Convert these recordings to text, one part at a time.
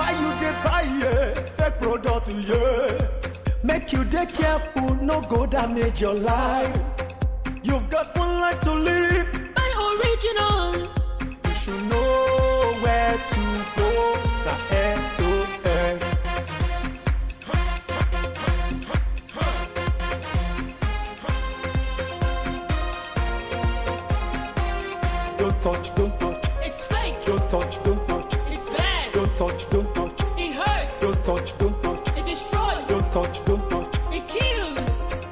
Why you dey buy fake product, yeah? Make you dey careful, no go damage your life. You've got one life to live. Buy original. You should know where to go. The SON. Don't touch, don't touch. It's fake. Don't touch, don't touch. It's bad. Don't touch, don't touch. It hurts. Don't touch, don't touch. It destroys. Don't touch, don't touch. It kills.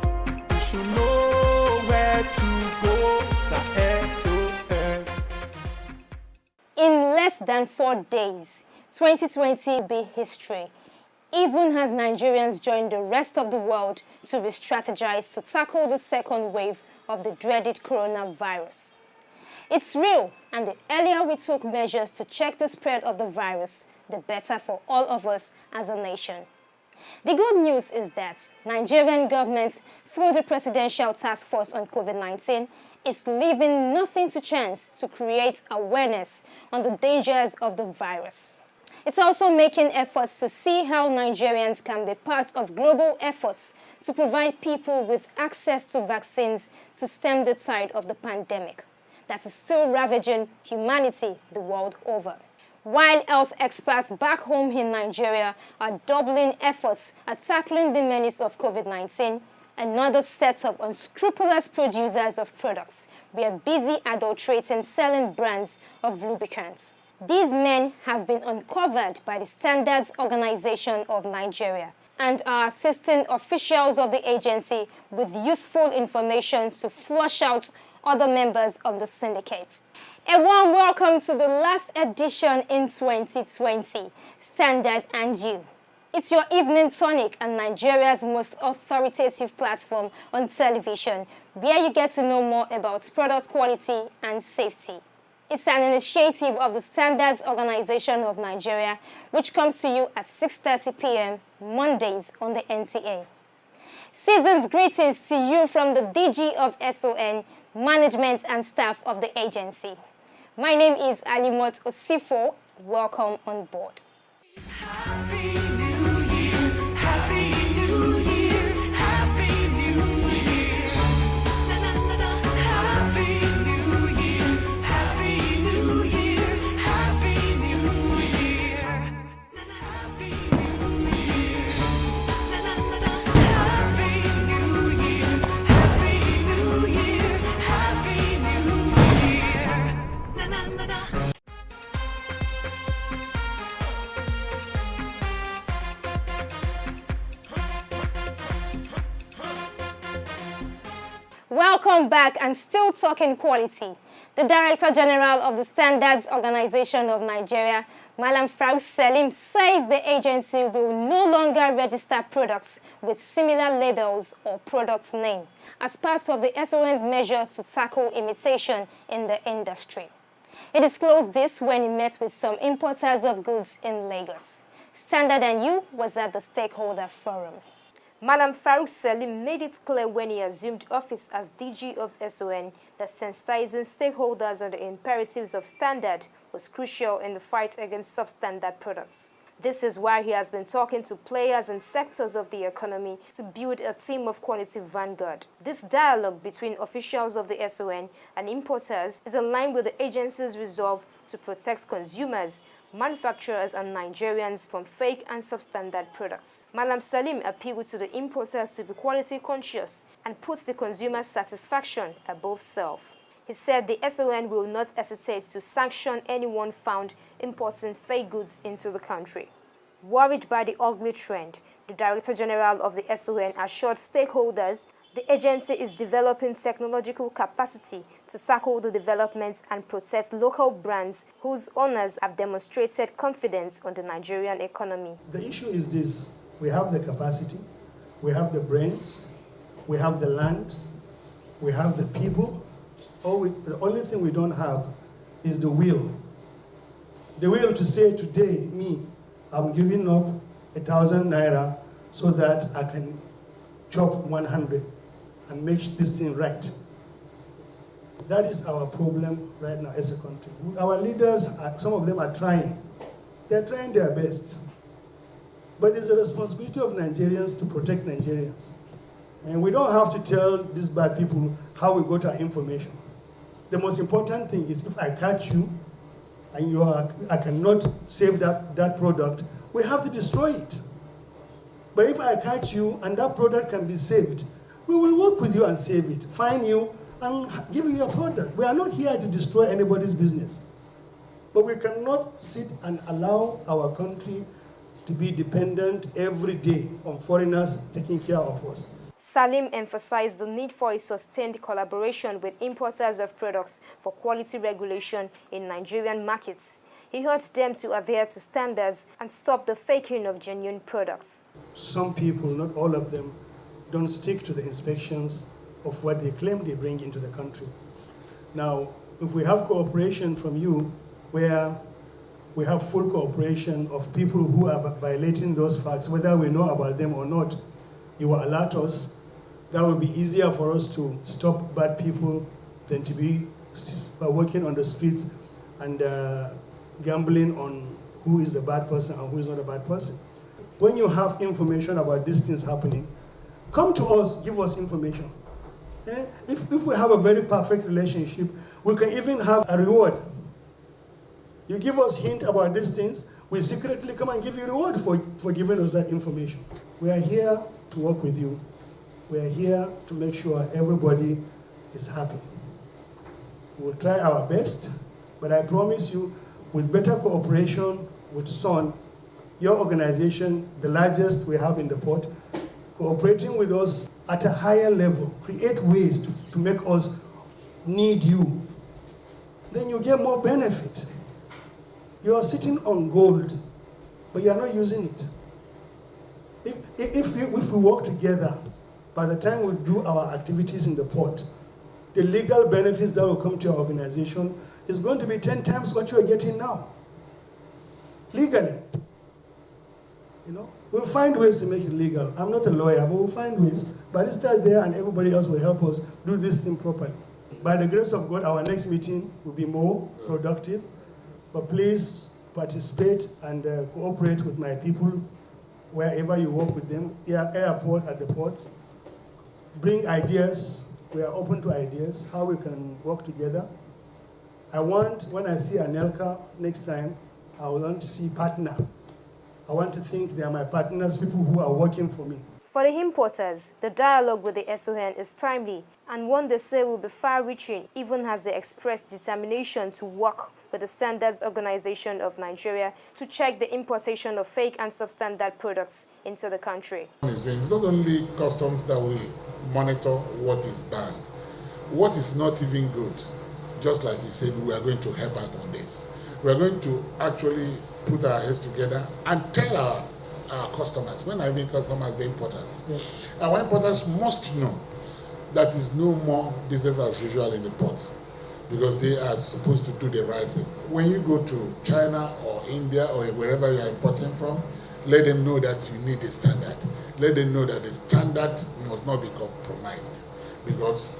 You should know where to go. The SON. In less than 4 days, 2020 will be history, even as Nigerians join the rest of the world to re-strategize to tackle the second wave of the dreaded coronavirus. It's real, and the earlier we took measures to check the spread of the virus, the better for all of us as a nation. The good news is that Nigerian government, through the Presidential Task Force on COVID-19, is leaving nothing to chance to create awareness on the dangers of the virus. It's also making efforts to see how Nigerians can be part of global efforts to provide people with access to vaccines to stem the tide of the pandemic that is still ravaging humanity the world over. While health experts back home in Nigeria are doubling efforts at tackling the menace of COVID-19, another set of unscrupulous producers of products were busy adulterating selling brands of lubricants. These men have been uncovered by the Standards Organization of Nigeria and are assisting officials of the agency with useful information to flush out other members of the syndicate. A warm welcome to the last edition in 2020, Standard and You. It's your evening tonic and Nigeria's most authoritative platform on television, where you get to know more about product quality and safety. It's an initiative of the Standards Organization of Nigeria, which comes to you at 6:30 p.m. Mondays on the NTA. Season's greetings to you from the DG of SON, management and staff of the agency. My name is Alimot Osifo. Welcome on board. Happy New Year. Happy New Year. Happy New Year. Na na na na. Happy New Year. Happy New Year. Happy New Year. Na na. Happy New Year. Na na na na. Happy New Year. Happy New Year. Happy New Year. Na na na na. Welcome back and still talking quality. The Director General of the Standards Organization of Nigeria, Malam Farouk Selim, says the agency will no longer register products with similar labels or product name as part of the SON's measure to tackle imitation in the industry. He disclosed this when he met with some importers of goods in Lagos. Standard and You was at the stakeholder forum. Malam Farouk Selim made it clear when he assumed office as DG of SON that sensitizing stakeholders on the imperatives of standard was crucial in the fight against substandard products. This is why he has been talking to players and sectors of the economy to build a team of quality vanguard. This dialogue between officials of the SON and importers is in line with the agency's resolve to protect consumers, manufacturers and Nigerians from fake and substandard products. Malam Salim appealed to the importers to be quality conscious and put the consumer's satisfaction above self. He said the SON will not hesitate to sanction anyone found importing fake goods into the country. Worried by the ugly trend, the Director General of the SON assured stakeholders the agency is developing technological capacity to tackle the development and protect local brands whose owners have demonstrated confidence on the Nigerian economy. The issue is this: we have the capacity, we have the brains, we have the land, we have the people. The only thing we don't have is the will. The will to say today, I'm giving up 1,000 naira so that I can chop 100 and make this thing right. That is our problem right now as a country. Our leaders, some of them are trying, They're trying their best. But it's the responsibility of Nigerians to protect Nigerians. And we don't have to tell these bad people how we got our information. The most important thing is if I catch you and I cannot save that product, we have to destroy it. But if I catch you and that product can be saved, we will work with you and save it, find you and give you your product. We are not here to destroy anybody's business. But we cannot sit and allow our country to be dependent every day on foreigners taking care of us. Salim emphasized the need for a sustained collaboration with importers of products for quality regulation in Nigerian markets. He urged them to adhere to standards and stop the faking of genuine products. Some people, not all of them, don't stick to the inspections of what they claim they bring into the country. Now, if we have cooperation from you, where we have full cooperation of people who are violating those facts, whether we know about them or not, you will alert us. That will be easier for us to stop bad people than to be working on the streets and gambling on who is a bad person and who is not a bad person. When you have information about these things happening, come to us, give us information. If we have a very perfect relationship, we can even have a reward. You give us hint about these things, we secretly come and give you a reward for giving us that information. We are here to work with you. We are here to make sure everybody is happy. We'll try our best, but I promise you, with better cooperation with SON, your organization, the largest we have in the port, cooperating with us at a higher level, create ways to make us need you, then you get more benefit. You are sitting on gold, but you are not using it. If we work together, by the time we do our activities in the port, the legal benefits that will come to your organization is going to be 10 times what you are getting now. Legally. You know, we'll find ways to make it legal. I'm not a lawyer, but we'll find ways. But start there and everybody else will help us do this thing properly. By the grace of God, our next meeting will be more productive. But please participate and cooperate with my people wherever you work with them, airport, at the ports. Bring ideas. We are open to ideas, how we can work together. I want, when I see Anelka next time, I want to see partner. I want to think they are my partners, people who are working for me. For the importers, the dialogue with the SON is timely and one they say will be far-reaching, even as they express determination to work with the Standards Organization of Nigeria to check the importation of fake and substandard products into the country. It's not only customs that we monitor what is banned, what is not even good. Just like you said, we are going to help out on this. We are going to actually put our heads together and tell our customers, when I mean customers, the importers. Yes. Our importers must know that is no more business as usual in the ports, because they are supposed to do the right thing. When you go to China or India or wherever you are importing from, let them know that you need a standard. Let them know that the standard must not be compromised, because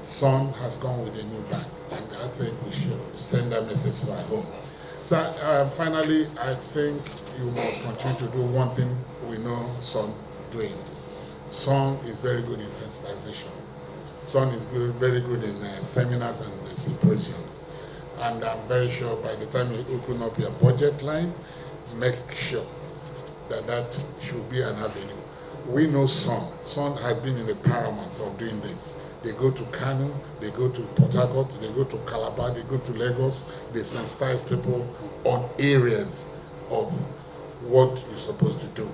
SON has come with a new ban, and I think we should send that message to our home. So finally, I think you must continue to do one thing we know SON doing. SON is very good in sensitization. SON is good, very good in seminars and symposiums. And I'm very sure by the time you open up your budget line, make sure that that should be an avenue. We know SON. SON has been in the paramount of doing this. They go to Kano, they go to Port Harcourt, they go to Calabar, they go to Lagos, they sensitize people on areas of what you're supposed to do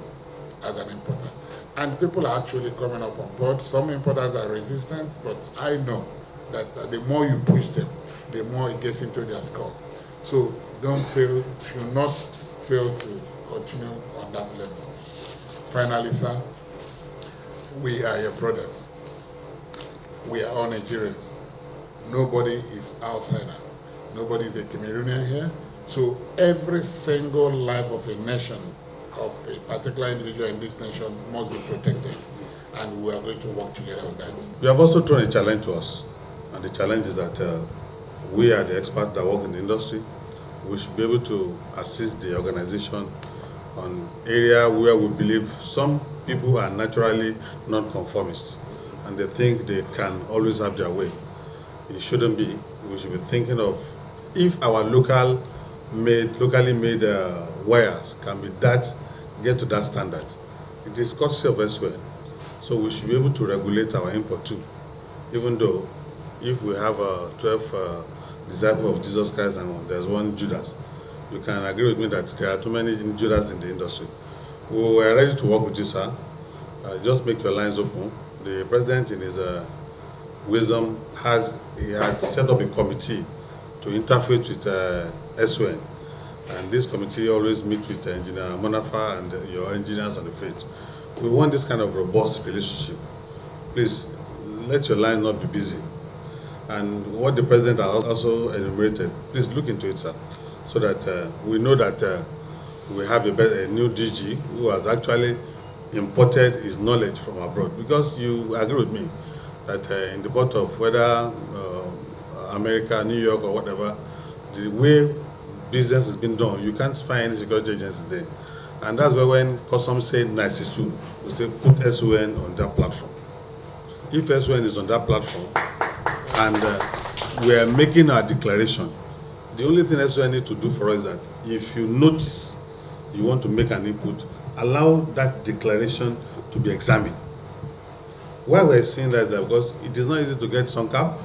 as an importer. And people are actually coming up on board. Some importers are resistant, but I know that the more you push them, the more it gets into their skull. So should not fail to continue on that level. Finally, sir, we are your brothers. We are all Nigerians. Nobody is outsider. Nobody is a Cameroonian here. So every single life of a nation, of a particular individual in this nation, must be protected. And we are going to work together on that. You have also thrown a challenge to us. And the challenge is that we are the experts that work in the industry. we should be able to assist the organization on area where we believe some people are naturally non-conformists and they think they can always have their way. It shouldn't be. We should be thinking of if our locally made wires can be get to that standard. It is courtesy of elsewhere. So we should be able to regulate our import too. Even though if we have 12 disciples of Jesus Christ and there's one Judas, you can agree with me that there are too many Judas in the industry. We are ready to work with you, sir. Just make your lines open. The president, in his wisdom, had set up a committee to interface with SON. And this committee always meets with Engineer Monafa and your engineers on the field. We want this kind of robust relationship. Please, let your line not be busy. And what the president has also enumerated, please look into it, sir, so that we know that we have a new DG who has actually imported his knowledge from abroad. Because you agree with me that in the port of whether America, New York, or whatever, the way business has been done, you can't find any security agencies there. And that's why when customs say nice too, we say put SON on that platform. If SON is on that platform and we are making our declaration, the only thing SON need to do for us is that if you notice you want to make an input, allow that declaration to be examined. Why we're saying that is that because it is not easy to get SUNCAP.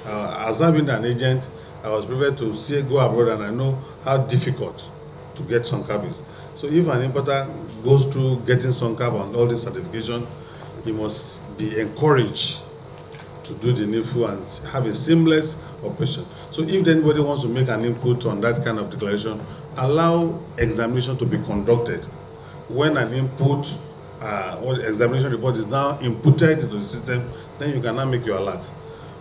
As I've been an agent, I was privileged to go abroad and I know how difficult to get SUNCAP is. So if an importer goes through getting SUNCAP and all this certification, he must be encouraged to do the needful and have a seamless operation. So if anybody wants to make an input on that kind of declaration, allow examination to be conducted. When an input or examination report is now inputted into the system, then you can now make your alert.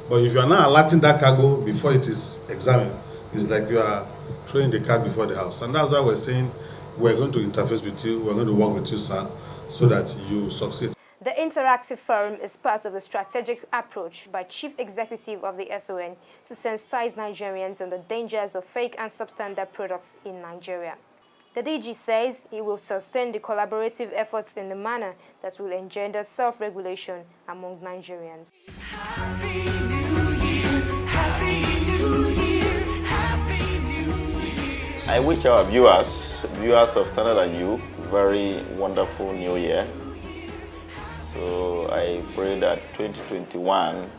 But if you are not alerting that cargo before it is examined, it's like you are throwing the cat before the house. And that's why we're saying we're going to interface with you, we're going to work with you, sir, so that you succeed. The interactive forum is part of the strategic approach by Chief Executive of the SON to sensitize Nigerians on the dangers of fake and substandard products in Nigeria. The DG says he will sustain the collaborative efforts in a manner that will engender self-regulation among Nigerians. Happy New Year, Happy New Year, Happy New Year. I wish our viewers of Standard and You, very wonderful New Year. So I pray that 2021,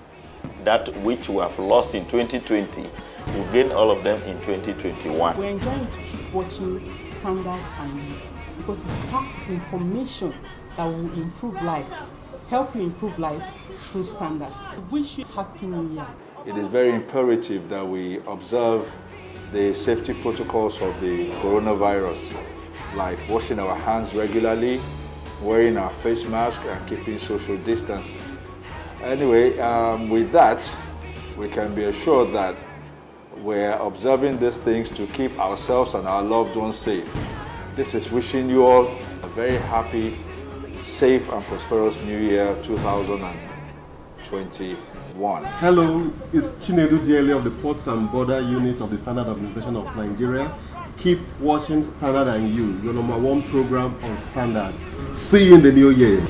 that which we have lost in 2020, we'll gain all of them in 2021. We're enjoying to keep watching Standards and You because it's packed with information that will improve life, help you improve life through standards. Wish you Happy New Year. It is very imperative that we observe the safety protocols of the coronavirus, like washing our hands regularly, wearing our face mask, and keeping social distance. Anyway, with that, we can be assured that we're observing these things to keep ourselves and our loved ones safe. This is wishing you all a very happy, safe, and prosperous New Year 2021. Hello, it's Chinedu Diele of the Ports and Border Unit of the Standard Organization of Nigeria. Keep watching Standard and You, your #1 program on Standard. See you in the new year.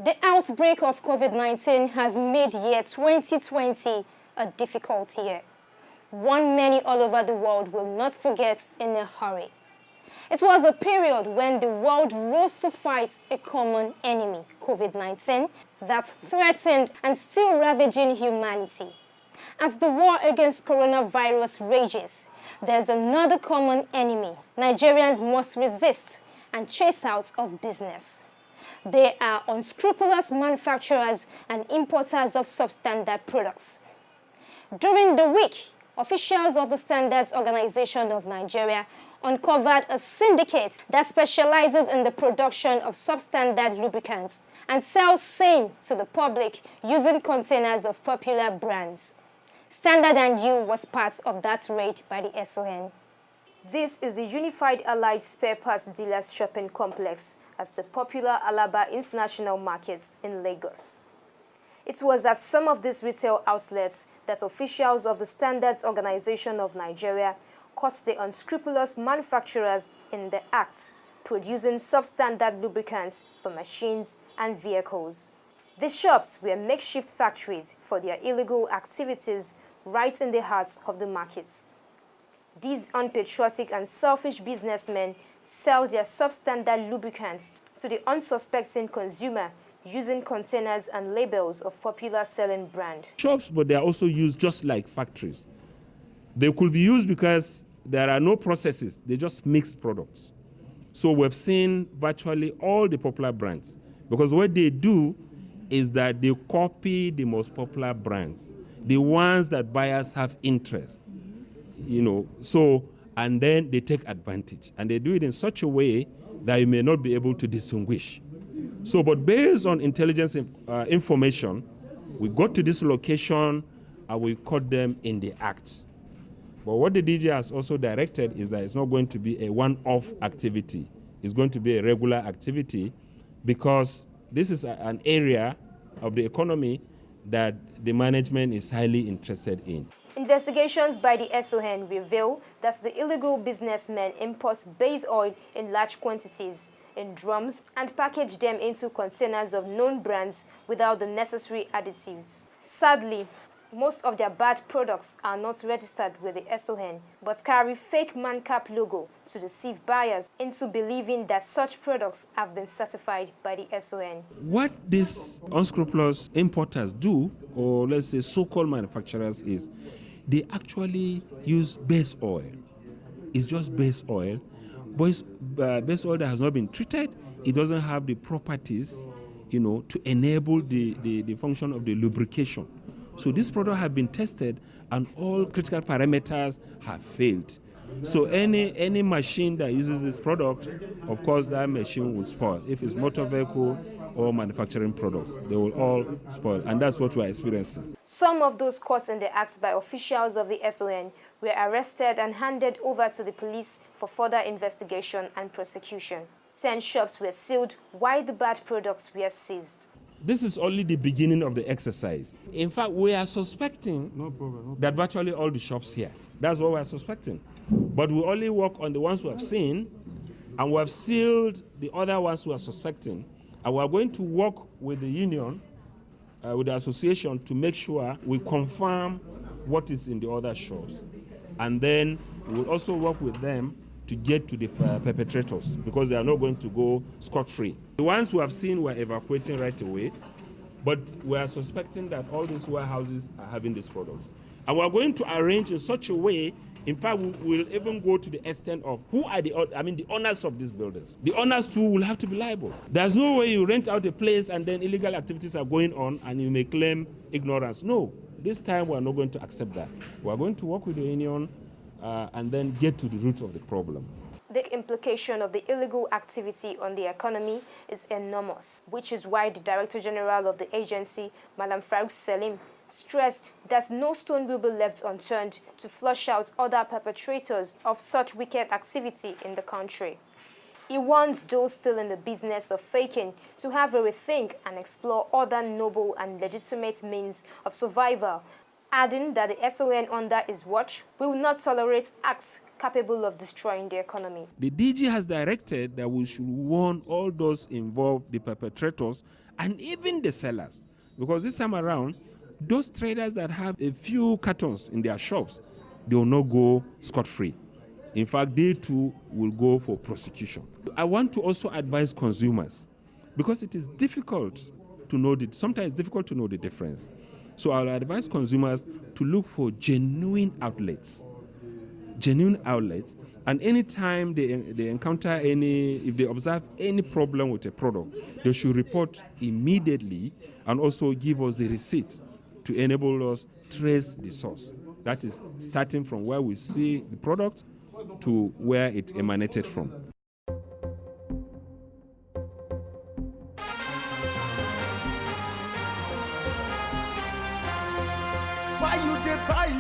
The outbreak of COVID-19 has made year 2020 a difficult year, one many all over the world will not forget in a hurry. It was a period when the world rose to fight a common enemy, COVID-19, that threatened and still ravaging humanity. As the war against coronavirus rages, there's another common enemy Nigerians must resist and chase out of business. They are unscrupulous manufacturers and importers of substandard products. During the week, officials of the Standards Organization of Nigeria uncovered a syndicate that specializes in the production of substandard lubricants and sell same to the public using containers of popular brands. Standard & U was part of that raid by the SON. This is the Unified Allied Spare Parts Dealers Shopping Complex at the popular Alaba International Market in Lagos. It was at some of these retail outlets that officials of the Standards Organization of Nigeria caught the unscrupulous manufacturers in the act, producing substandard lubricants for machines and vehicles. The shops were makeshift factories for their illegal activities right in the heart of the markets. These unpatriotic and selfish businessmen sell their substandard lubricants to the unsuspecting consumer using containers and labels of popular selling brand. Shops, but they are also used just like factories. They could be used because there are no processes, they just mix products. So we've seen virtually all the popular brands, because what they do is that they copy the most popular brands, the ones that buyers have interest, and then they take advantage, and they do it in such a way that you may not be able to distinguish. So, but based on intelligence information, we got to this location and we caught them in the act. But what the DG has also directed is that it's not going to be a one-off activity. It's going to be a regular activity, because this is an area of the economy that the management is highly interested in. Investigations by the SON reveal that the illegal businessmen import base oil in large quantities in drums and package them into containers of known brands without the necessary additives. Sadly, most of their bad products are not registered with the SON, but carry fake ManCap logo to deceive buyers into believing that such products have been certified by the SON. What these unscrupulous importers do, or let's say so-called manufacturers, is they actually use base oil. It's just base oil, but it's base oil that has not been treated. It doesn't have the properties, to enable the function of the lubrication. So this product have been tested and all critical parameters have failed. So any machine that uses this product, of course that machine will spoil. If it's motor vehicle or manufacturing products, they will all spoil, and that's what we're experiencing. Some of those caught in the acts by officials of the SON were arrested and handed over to the police for further investigation and prosecution. 10 shops were sealed while the bad products were seized. This is only the beginning of the exercise. In fact, we are suspecting that virtually all the shops here. That's what we are suspecting. But we only work on the ones we have seen, and we have sealed the other ones we are suspecting. And we are going to work with the union, with the association, to make sure we confirm what is in the other shops. And then we will also work with them to get to the perpetrators, because they are not going to go scot-free. The ones who have seen were evacuating right away, but we are suspecting that all these warehouses are having these products. And we are going to arrange in such a way, in fact, we will even go to the extent of who are the owners of these buildings. The owners too will have to be liable. There's no way you rent out a place and then illegal activities are going on and you may claim ignorance. No, this time we are not going to accept that. We are going to work with the union and then get to the root of the problem. The implication of the illegal activity on the economy is enormous, which is why the Director General of the agency, Madam Farouk Selim, stressed that no stone will be left unturned to flush out other perpetrators of such wicked activity in the country. He wants those still in the business of faking to have a rethink and explore other noble and legitimate means of survival, adding that the SON under his watch will not tolerate acts capable of destroying the economy. The DG has directed that we should warn all those involved, the perpetrators, and even the sellers. Because this time around, those traders that have a few cartons in their shops, they will not go scot-free. In fact, they too will go for prosecution. I want to also advise consumers, because it is difficult to know sometimes it's difficult to know the difference. So I'll advise consumers to look for genuine outlets, and anytime they encounter if they observe any problem with a product, they should report immediately and also give us the receipt to enable us trace the source. That is, starting from where we see the product to where it emanated from.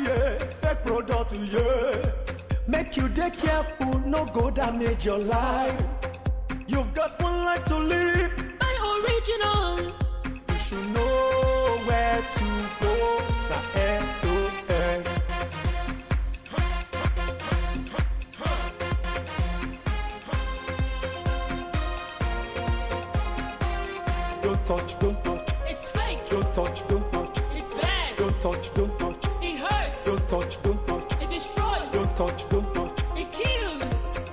yeah, fake product, yeah. Make you dey careful, no go damage your life. You've got one life to live. Buy original. You should know where to go. The SON. Don't touch, don't touch. It's fake. Don't touch, don't touch. It's bad. Don't touch, don't touch. It hurts. Don't touch, don't touch. It destroys. Don't touch, don't touch. It kills.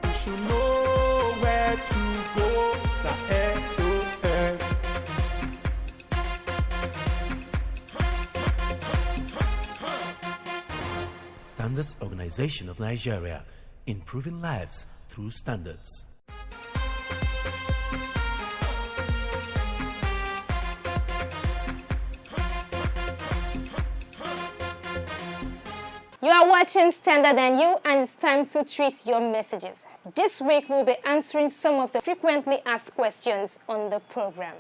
You should know where to go. The SON. Standards Organization of Nigeria, improving lives through standards. You are watching Standard and You, and it's time to treat your messages. This week, we'll be answering some of the frequently asked questions on the program.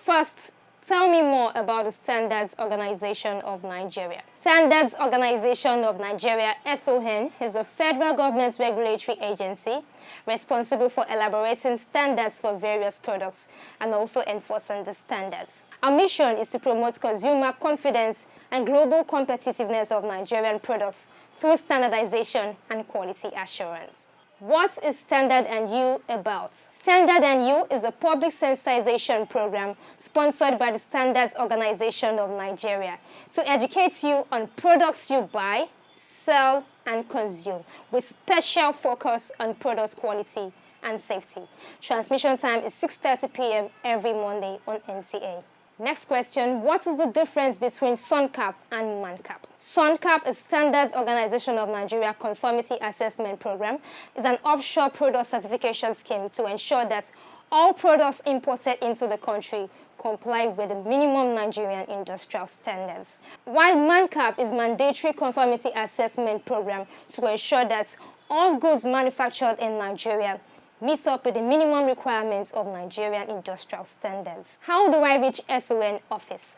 First, tell me more about the Standards Organization of Nigeria. Standards Organization of Nigeria, SON, is a federal government regulatory agency responsible for elaborating standards for various products and also enforcing the standards. Our mission is to promote consumer confidence and global competitiveness of Nigerian products through standardization and quality assurance. What is Standard and You about? Standard and You is a public sensitization program sponsored by the Standards Organization of Nigeria to educate you on products you buy, sell, and consume, with special focus on product quality and safety. Transmission time is 6:30 p.m. every Monday on NCA. Next question, what is the difference between SUNCAP and MANCAP? SUNCAP is Standards Organization of Nigeria Conformity Assessment Program. It's an offshore product certification scheme to ensure that all products imported into the country comply with the minimum Nigerian industrial standards. While MANCAP is mandatory conformity assessment program to ensure that all goods manufactured in Nigeria meets up with the minimum requirements of Nigerian industrial standards. How do I reach SON office?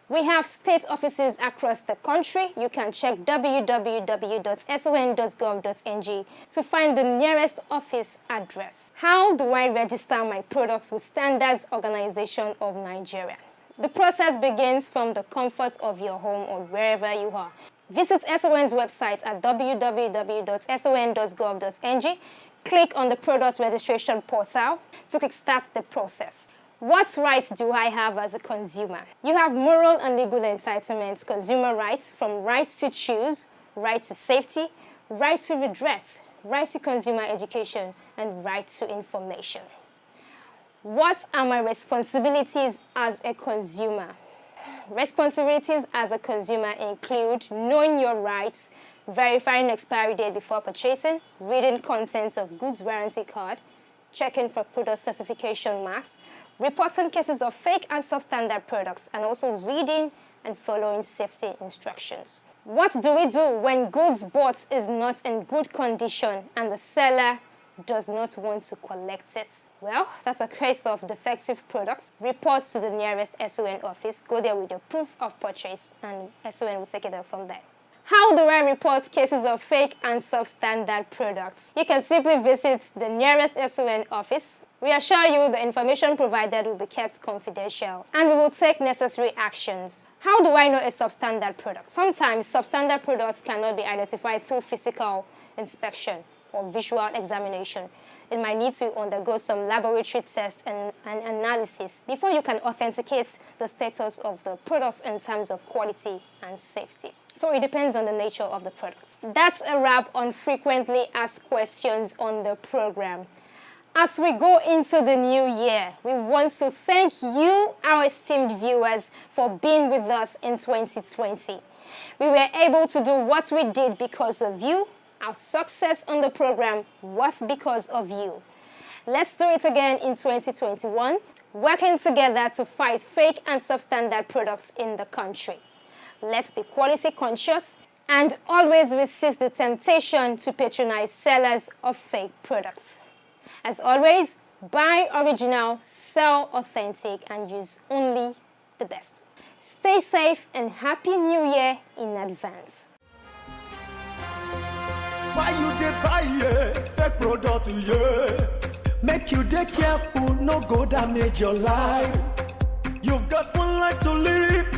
We have state offices across the country. You can check www.son.gov.ng to find the nearest office address. How do I register my products with Standards Organization of Nigeria? The process begins from the comfort of your home or wherever you are. Visit SON's website at www.son.gov.ng. Click on the product registration portal to kickstart the process. What rights do I have as a consumer? You have moral and legal entitlements, consumer rights, from rights to choose, right to safety, right to redress, right to consumer education, and right to information. What are my responsibilities as a consumer? Responsibilities as a consumer include knowing your rights, verifying expiry date before purchasing, reading contents of goods warranty card, checking for product certification marks, reporting cases of fake and substandard products, and also reading and following safety instructions. What do we do when goods bought is not in good condition and the seller does not want to collect it? Well, that's a case of defective products. Report to the nearest SON office, go there with your proof of purchase, and SON will take it up from there. How do I report cases of fake and substandard products? You can simply visit the nearest SON office. We assure you the information provided will be kept confidential and we will take necessary actions. How do I know a substandard product? Sometimes substandard products cannot be identified through physical inspection or visual examination. It might need to undergo some laboratory tests and analysis before you can authenticate the status of the products in terms of quality and safety. So it depends on the nature of the product. That's a wrap on frequently asked questions on the program. As we go into the new year, we want to thank you, our esteemed viewers, for being with us in 2020. We were able to do what we did because of you. Our success on the program was because of you. Let's do it again in 2021, working together to fight fake and substandard products in the country. Let's be quality conscious and always resist the temptation to patronize sellers of fake products. As always, buy original, sell authentic, and use only the best. Stay safe and Happy New Year in advance. Why you dey buy fake product, yeah? Make you dey careful, no go damage your life. You've got one life to live.